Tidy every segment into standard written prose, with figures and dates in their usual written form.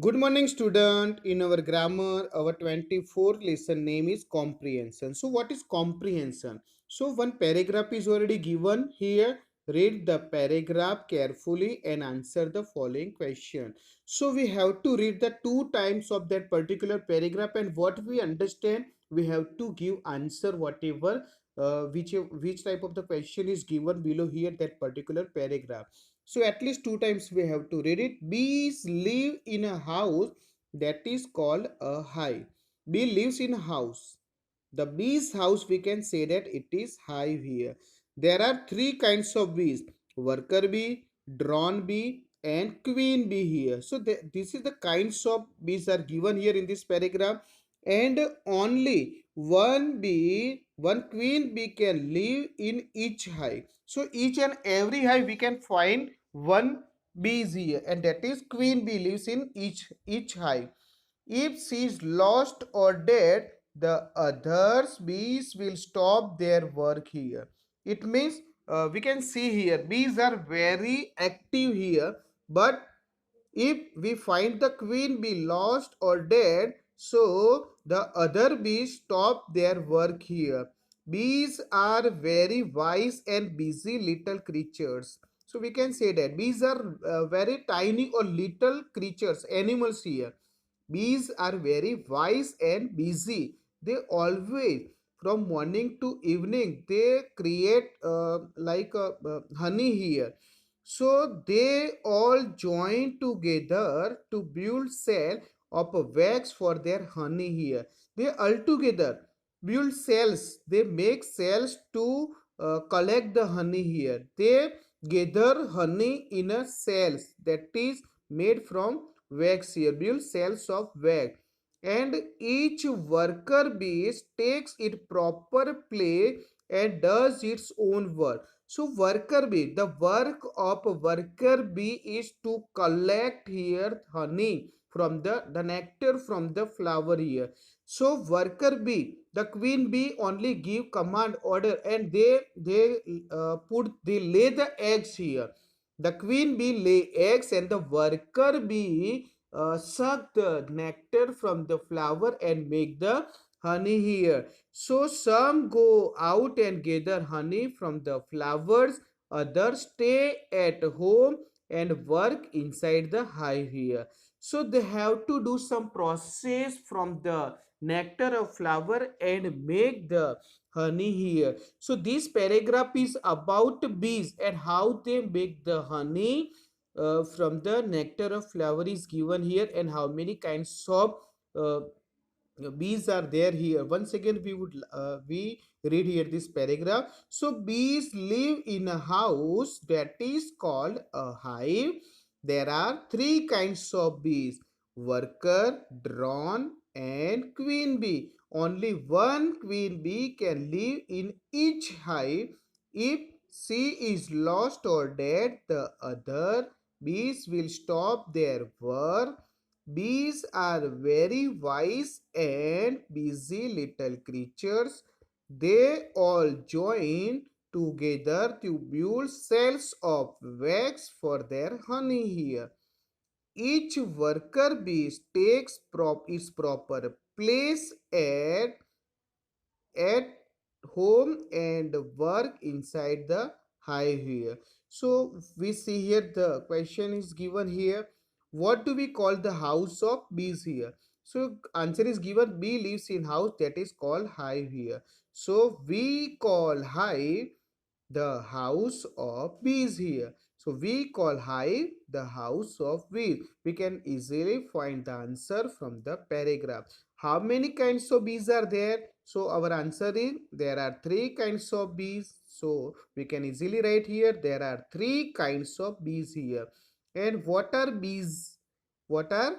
Good morning, student. In our grammar, our 24th lesson name is comprehension. So, what is comprehension? So, one paragraph is already given here. Read the paragraph carefully and answer the following question. So, we have to read the two times of that particular paragraph, and what we understand, we have to give answer whatever which type of the question is given below here that particular paragraph. So at least two times we have to read it. Bees live in a house that is called a hive. Bee lives in a house. The bee's house, we can say that it is hive here. There are three kinds of bees: worker bee, drone bee, and queen bee here. So this is the kinds of bees are given here in this paragraph, and only one queen bee can live in each hive. So each and every hive we can find one bee is here, and that is queen bee lives in each hive. If she is lost or dead, the others bees will stop their work here. It means we can see here bees are very active here, but if we find the queen bee lost or dead, so the other bees stop their work here. Bees are very wise and busy little creatures. So we can say that bees are very tiny or little creatures, animals here. Bees are very wise and busy. They always, from morning to evening, they create honey here. So they all join together to build cell of a wax for their honey here. They all together build cells. They make cells to collect the honey here. They gather honey in a cells that is made from wax here. Build cells of wax, and each worker bee takes its proper place and does its own work. So worker bee, the work of worker bee is to collect here honey from the nectar from the flower here. So worker bee, the queen bee only give command order, and they lay the eggs here. The queen bee lay eggs, and the worker bee suck the nectar from the flower and make the honey here. So some go out and gather honey from the flowers, others stay at home and work inside the hive here. So they have to do some process from the nectar of flower and make the honey here. So this paragraph is about bees and how they make the honey from the nectar of flower is given here, and how many kinds of uh, bees are there here. Once again we read here this paragraph. So bees live in a house that is called a hive. There are three kinds of bees: worker, drone, and queen bee. Only one queen bee can live in each hive. If she is lost or dead, the other bees will stop their work. Bees are very wise and busy little creatures. They all join together to build cells of wax for their honey here. Each worker bee takes its proper place at home and work inside the hive here. So we see here the question is given here. What do we call the house of bees here? So answer is given: bee lives in house that is called hive here. So we call hive the house of bees here. So we call hive the house of bees. We can easily find the answer from the paragraph. How many kinds of bees are there? So our answer is there are three kinds of bees. So we can easily write here there are three kinds of bees here. And what are bees? What are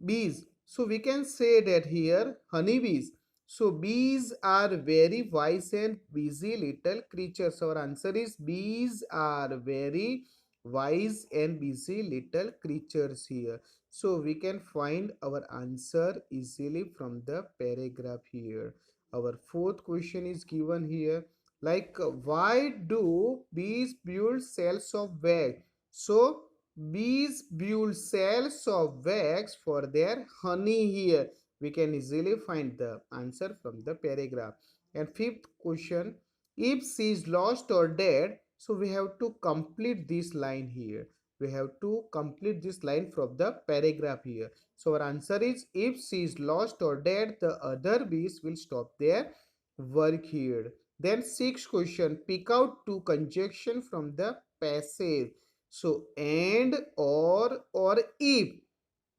bees? So we can say that here honeybees. So bees are very wise and busy little creatures. Our answer is bees are very wise and busy little creatures here. So we can find our answer easily from the paragraph here. Our fourth question is given here, like why do bees build cells of wax? So bees build cells of wax for their honey here. We can easily find the answer from the paragraph. And fifth question, if she is lost or dead, so we have to complete this line here. We have to complete this line from the paragraph here. So our answer is, if she is lost or dead, the other bees will stop their work here. Then sixth question, pick out two conjunction from the passage. So and, or if.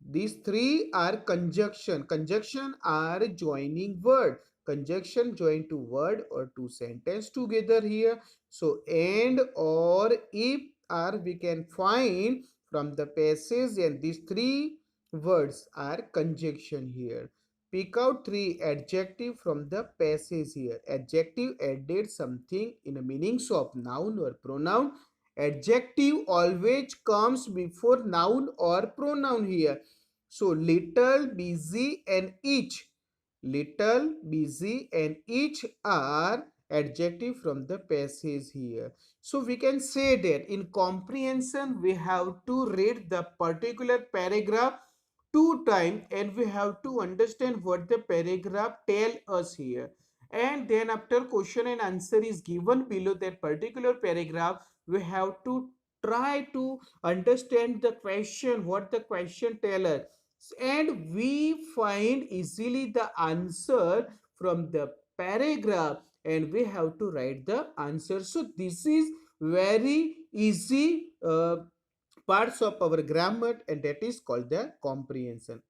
These three are conjunction. Conjunction are joining word. Conjunction join to word or to sentence together here. So and, or, if are we can find from the passage, and these three words are conjunction here. Pick out three adjective from the passage here. Adjective added something in a meanings of noun or pronoun. Adjective always comes before noun or pronoun here. So little, busy and each. Little, busy and each are adjective from the passage here. So we can say that in comprehension we have to read the particular paragraph two times and we have to understand what the paragraph tell us here. And then after question and answer is given below that particular paragraph, we have to try to understand the question, what the question tell us, and we find easily the answer from the paragraph and we have to write the answer. So this is very easy parts of our grammar, and that is called the comprehension.